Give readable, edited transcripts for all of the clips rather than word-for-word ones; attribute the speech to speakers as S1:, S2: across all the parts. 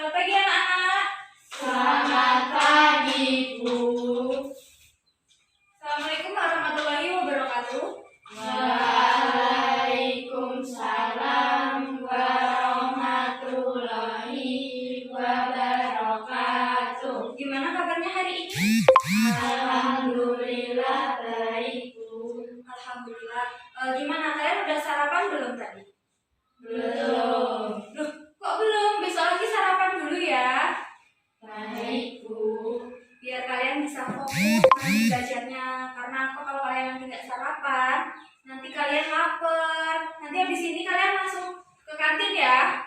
S1: Selamat pagi anak-anak.
S2: Selamat pagi, Bu.
S1: Assalamualaikum warahmatullahi wabarakatuh.
S2: Waalaikumsalam warahmatullahi wabarakatuh.
S1: Gimana kabarnya hari ini?
S2: Alhamdulillah baik, Bu.
S1: Alhamdulillah. Gimana kalian udah sarapan belum tadi?
S2: Belum.
S1: Loh, kok belum? Besok lagi sarapan dulu ya.
S2: Baik, Bu.
S1: Biar kalian bisa fokus nanti belajarnya. Karena apa, kalau kalian nanti nggak sarapan, nanti kalian lapar. Nanti habis ini kalian langsung ke kantin ya.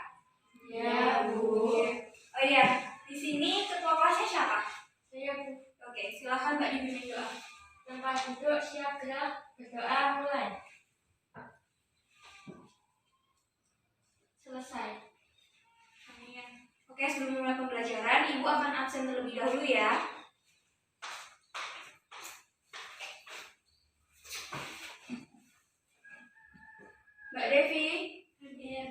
S2: Ya, Bu.
S1: Oh iya, di sini ketua kelasnya siapa?
S2: Saya, Bu.
S1: Oke, silakan Mbak dibimbing doa.
S2: Tempat duduk siap gerak, berdoa mulai.
S1: Selesai. Amin. Oke, sebelum mulai pembelajaran, Ibu akan absen terlebih dahulu ya. Mbak Devi,
S2: Hadir.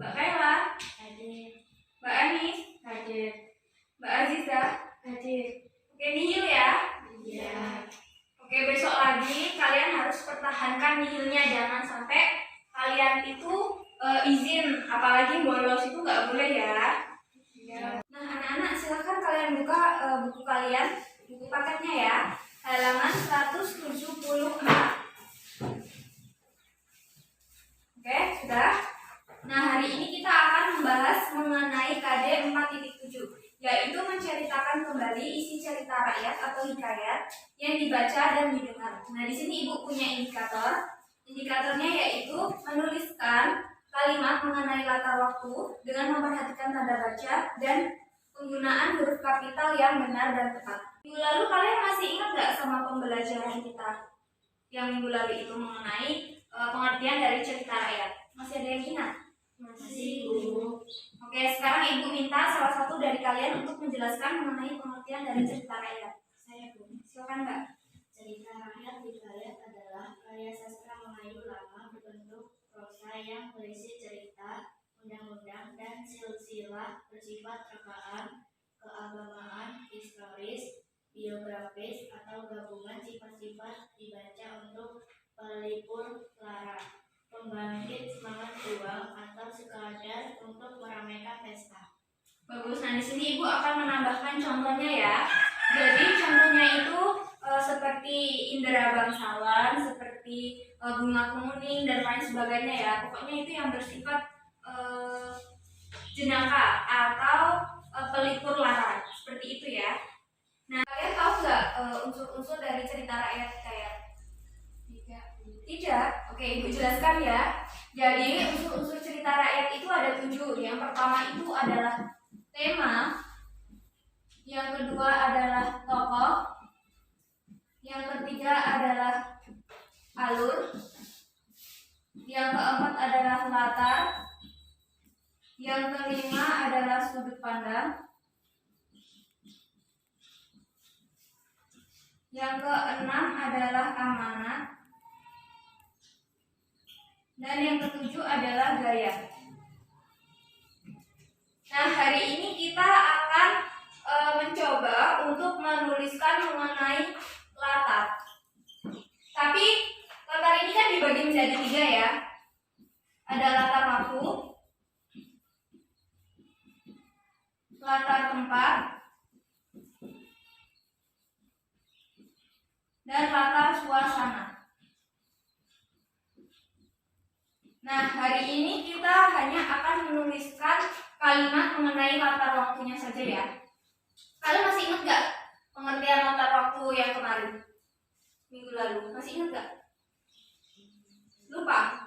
S1: Mbak Kayla,
S2: Hadir.
S1: Mbak Anis,
S2: Hadir.
S1: Mbak Aziza.
S2: Hadir.
S1: Oke, nihil ya.
S2: Ya.
S1: Oke, besok lagi kalian harus pertahankan nihilnya, jangan sampai kalian itu izin, apalagi bolos itu nggak boleh ya.
S2: Ya.
S1: Nah, anak-anak silakan kalian buka buku kalian, buku paketnya ya, halaman 174. Oke, sudah. Nah, hari ini kita akan membahas mengenai KD 4.7, yaitu menceritakan kembali isi cerita rakyat atau hikayat yang dibaca dan didengar. Nah, di sini Ibu punya indikator. Indikatornya yaitu menuliskan kalimat mengenai latar waktu dengan memperhatikan tanda baca dan penggunaan huruf kapital yang benar dan tepat. Minggu lalu kalian masih ingat nggak sama pembelajaran kita yang minggu lalu itu mengenai pengertian dari cerita rakyat? Masih ada yang ingat?
S2: Masih, Bu.
S1: Oke, sekarang Ibu minta salah satu dari kalian untuk menjelaskan mengenai pengertian dari cerita rakyat.
S2: Saya, Bu.
S1: Silakan, Mbak.
S2: Cerita rakyat hikayat adalah karya sastra Melayu lama berbentuk prosa yang berisi cerita, undang-undang, dan silsilah bersifat rekaan, keagamaan, historis, biografis, atau gabungan sifat-sifat dibaca untuk pelipur lara, pembangkit semangat juang, atau sekadar untuk meramaikan pesta.
S1: Bagus. Nah, di sini Ibu akan menambahkan contohnya ya. Jadi contohnya itu seperti indera bangsawan, seperti bunga kemuning dan lain sebagainya ya. Pokoknya itu yang bersifat jenaka atau pelipur lara, seperti itu ya. Nah, kalian tahu nggak unsur-unsur dari cerita rakyat kayak? Tidak. Oke, Ibu jelaskan ya. Jadi unsur-unsur cerita rakyat itu ada 7. Yang pertama itu adalah tema, yang kedua adalah tokoh, yang ketiga adalah alur, yang keempat adalah latar, yang kelima adalah sudut pandang, yang keenam adalah amanat, dan yang ketujuh adalah gaya. Nah, hari ini kita akan mencoba untuk menuliskan mengenai latar. Tapi latar ini kan dibagi menjadi 3 ya. Ada latar waktu, latar tempat, dan latar suasana. Nah, hari ini kita hanya akan menuliskan kalimat mengenai latar waktunya saja ya. Kalian masih ingat gak pengertian latar waktu yang kemarin? Minggu lalu, masih ingat gak? Lupa?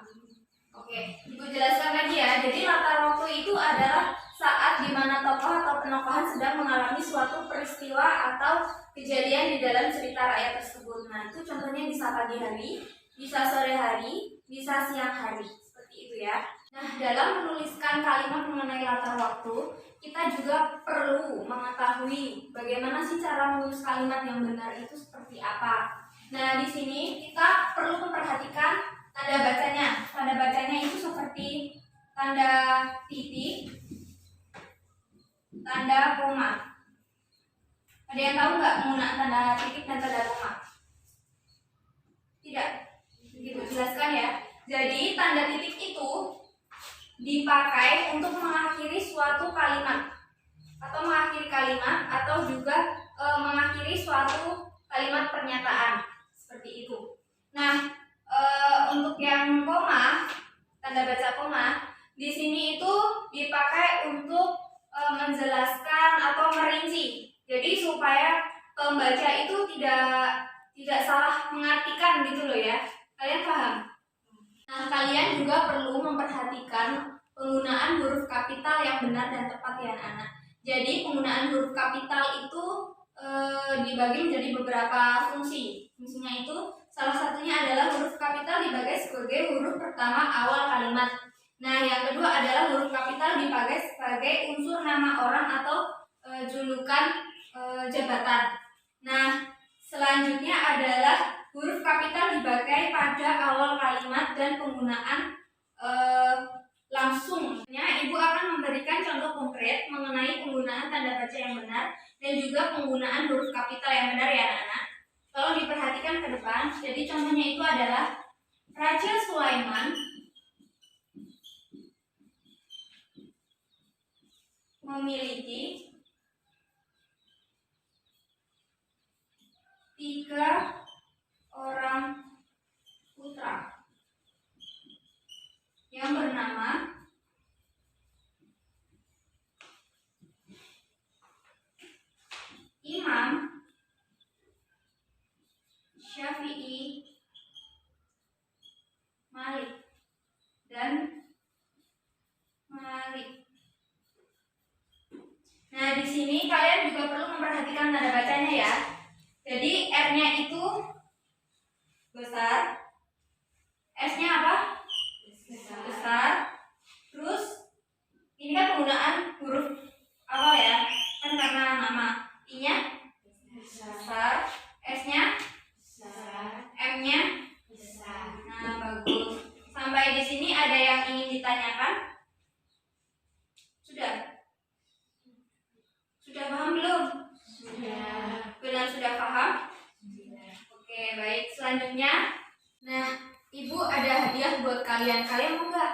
S1: Oke, Ibu jelaskan lagi ya. Jadi latar waktu itu adalah saat dimana tokoh atau penokohan sedang mengalami suatu peristiwa atau kejadian di dalam cerita rakyat tersebut. Nah, itu contohnya bisa pagi hari, bisa sore hari, bisa siang hari. Seperti itu ya. Nah, dalam menuliskan kalimat mengenai latar waktu, kita juga perlu mengetahui bagaimana sih cara menulis kalimat yang benar itu seperti apa. Nah, di sini kita perlu memperhatikan tanda bacanya. Tanda bacanya itu seperti tanda titik, tanda koma. Ada yang tahu nggak penggunaan tanda titik dan tanda koma? Tidak. Begitu, jelaskan ya. Jadi tanda titik itu dipakai untuk mengakhiri suatu kalimat atau mengakhiri kalimat atau juga mengakhiri suatu kalimat pernyataan seperti itu. Nah, untuk yang koma, tanda baca koma di sini itu dipakai untuk menjelaskan atau merinci. Jadi supaya pembaca itu tidak salah mengartikan gitu loh ya. Kalian paham? Nah, kalian juga perlu memperhatikan penggunaan huruf kapital yang benar dan tepat ya anak-anak. Jadi penggunaan huruf kapital itu dibagi menjadi beberapa fungsi. Fungsinya itu salah satunya adalah huruf kapital dipakai sebagai huruf pertama awal kalimat. Nah, yang kedua adalah huruf kapital dipakai sebagai unsur nama orang atau julukan jabatan. Nah, selanjutnya adalah huruf kapital dipakai pada awal kalimat dan penggunaan langsung. Ibu akan memberikan contoh konkret mengenai penggunaan tanda baca yang benar dan juga penggunaan huruf kapital yang benar ya anak-anak. Tolong diperhatikan ke depan. Jadi contohnya itu adalah Raja Sulaiman memiliki 3 orang putra yang bernama Imam, Syafi'i, Malik, dan Malik. Nah, di sini kalian juga perlu memperhatikan tanda bacanya ya. Jadi R-nya itu besar, S-nya apa? Besar. Terus ini kan penggunaan huruf awal ya, kan karena nama. I-nya besar, S-nya besar, M-nya besar. Nah, bagus. Sampai di sini ada yang ingin ditanyakan? Sudah? Sudah paham belum? Sudah. Benar sudah paham? Sudah. Oke, baik. Selanjutnya, nah, Ibu ada hadiah buat kalian. Kalian mau nggak?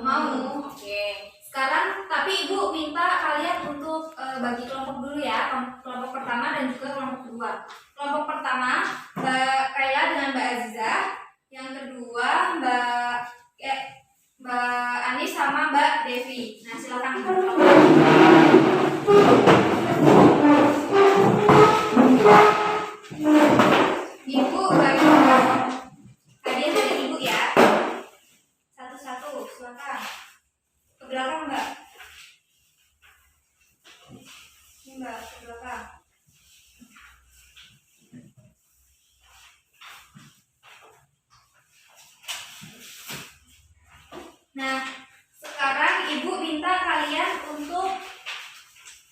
S1: Mau. Oke. Sekarang tapi Ibu minta kalian untuk bagi kelompok dulu ya. Kelompok pertama dan juga kelompok kedua. Kelompok pertama Mbak Kaila dengan Mbak Aziza. Yang kedua Mbak Anis sama Mbak Devi. Nah, silakan Ibu bagi hadiah dari Ibu ya. Satu-satu, silakan. Ke belakang Mbak. Ini Mbak, ke belakang. Nah, sekarang Ibu minta kalian untuk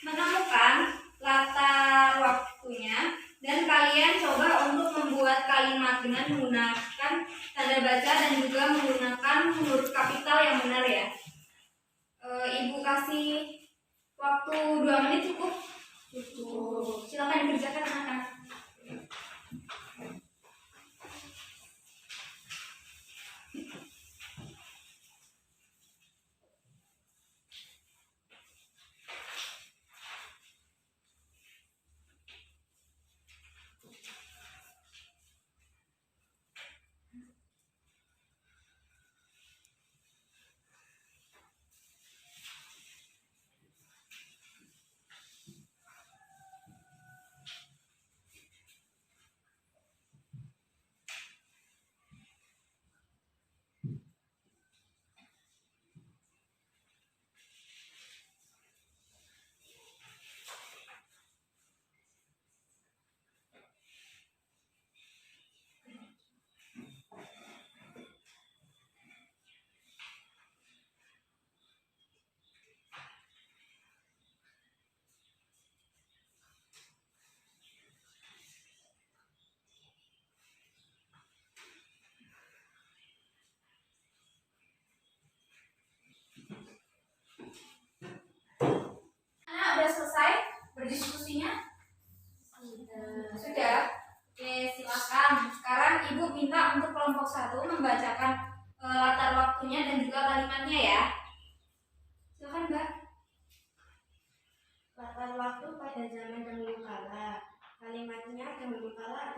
S1: menemukan latar waktunya dan kalian coba untuk membuat kalimat dengan menggunakan tanda baca dan juga menggunakan huruf kapital yang benar ya. Ibu kasih waktu 2 menit cukup? Cukup. Silakan dikerjakan anak-anak.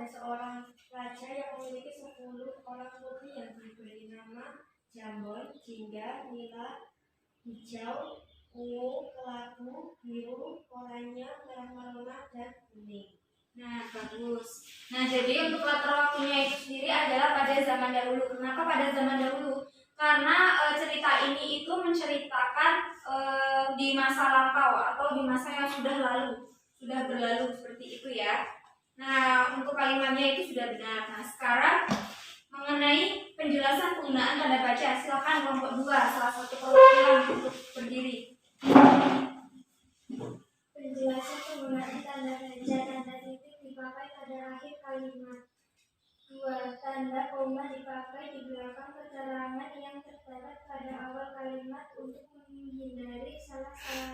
S2: ada seorang raja yang memiliki 10 orang putri yang diberi nama Jambon, Jingga, Nila, Hijau, Ungu, Kelabu, Biru, Oranye, Merah Merona, dan Kuning.
S1: Nah, bagus. Nah, jadi untuk latar waktunya itu sendiri adalah pada zaman dahulu. Kenapa pada zaman dahulu? Karena cerita ini itu menceritakan di masa lampau atau di masa yang sudah lalu, sudah berlalu seperti itu ya. Nah, untuk kalimatnya itu sudah benar. Nah, sekarang mengenai penjelasan penggunaan tanda baca, silakan kelompok 2, salah satu perwakilan untuk berdiri.
S2: Penjelasan penggunaan tanda baca. Tanda titik dipakai pada akhir kalimat. 2. Tanda koma dipakai di belakang keterangan yang terdapat pada awal kalimat untuk menghindari salah baca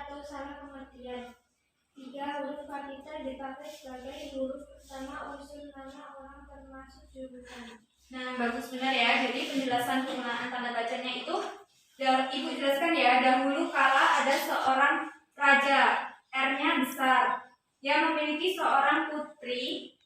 S2: atau salah pengertian. 3. Huruf kapital dipakai sebagai huruf pertama unsur nama orang termasuk julukan.
S1: Nah, bagus benar ya. Jadi penjelasan penggunaan tanda bacanya itu Ibu jelaskan ya, dahulu kala ada seorang raja, R-nya besar, yang memiliki seorang putri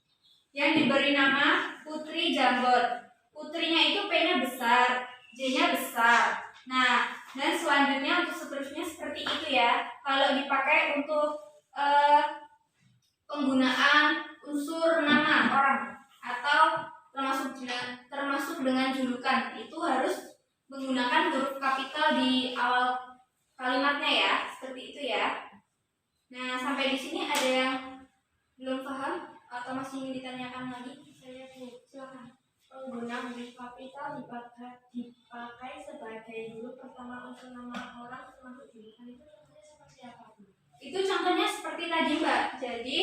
S1: yang diberi nama Putri Jambon. Putrinya itu P-nya besar, J-nya besar. Nah, dan selanjutnya untuk seterusnya seperti itu ya. Kalau dipakai untuk penggunaan unsur nama orang atau termasuk dengan julukan, itu harus menggunakan huruf kapital di awal kalimatnya ya, seperti itu ya. Nah, sampai di sini ada yang belum paham atau masih ingin ditanyakan lagi?
S2: Saya
S1: Silakan.
S2: Penggunaan huruf kapital dipakai sebagai huruf pertama unsur nama orang termasuk julukan. Itu contohnya seperti apa, Bu?
S1: Itu contohnya seperti tadi, Mbak. Jadi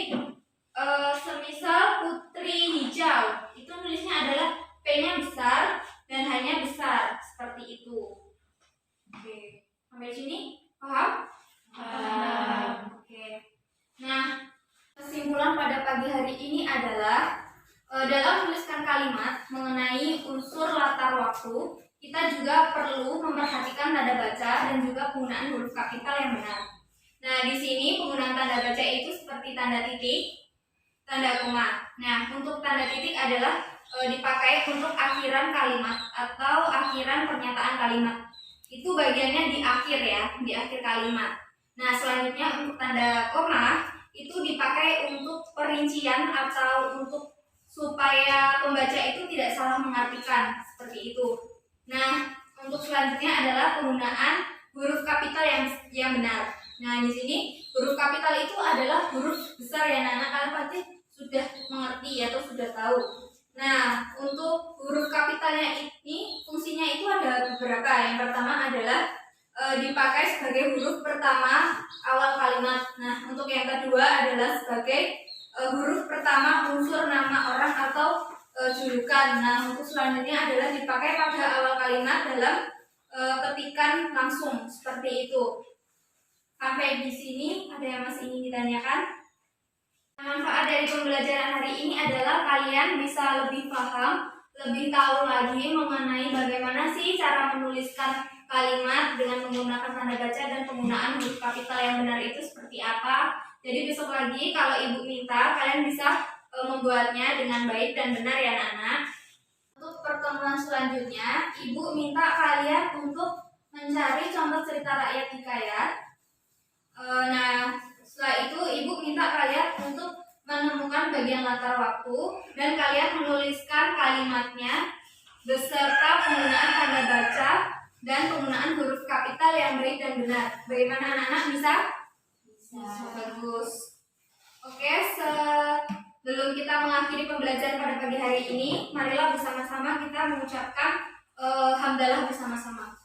S1: semisal Putri Hijau, itu nulisnya adalah P-nya besar dan H-nya besar, seperti itu. Oke, sampai sini paham?
S2: Paham.
S1: Oke. Nah, kesimpulan pada pagi hari ini adalah dalam menuliskan kalimat mengenai unsur latar waktu, kita juga perlu memperhatikan tanda baca dan juga penggunaan huruf kapital yang benar. Nah, di sini penggunaan tanda baca itu seperti tanda titik, tanda koma. Nah, untuk tanda titik adalah dipakai untuk akhiran kalimat atau akhiran pernyataan kalimat. Itu bagiannya di akhir ya, di akhir kalimat. Nah, selanjutnya untuk tanda koma itu dipakai untuk perincian atau untuk supaya pembaca itu tidak salah mengartikan, seperti itu. Nah, untuk selanjutnya adalah penggunaan huruf kapital yang benar. Nah, di sini huruf kapital itu adalah huruf besar ya, anak-anak, kalian pasti sudah mengerti atau sudah tahu. Nah, untuk huruf kapitalnya ini fungsinya itu ada beberapa. Yang pertama adalah dipakai sebagai huruf pertama awal kalimat. Nah, untuk yang kedua adalah sebagai huruf pertama unsur nama orang atau julukan. Nah, untuk selanjutnya adalah dipakai pada awal kalimat dalam ketikan langsung, seperti itu. Sampai di sini ada yang masih ingin ditanyakan? Manfaat dari pembelajaran hari ini adalah kalian bisa lebih paham, lebih tahu lagi mengenai bagaimana sih cara menuliskan kalimat dengan menggunakan tanda baca dan penggunaan huruf kapital yang benar itu seperti apa. Jadi besok lagi kalau ibu minta kalian bisa membuatnya dengan baik dan benar ya anak-anak. Untuk pertemuan selanjutnya, ibu minta kalian untuk mencari contoh cerita rakyat hikayat. Nah, setelah itu ibu minta kalian untuk menemukan bagian latar waktu dan kalian menuliskan kalimatnya beserta penggunaan tanda baca dan penggunaan huruf kapital yang baik dan benar. Bagaimana anak-anak, bisa? Bisa. Bagus. Oke, sebelum kita mengakhiri pembelajaran pada pagi hari ini, marilah bersama-sama kita mengucapkan hamdalah bersama-sama.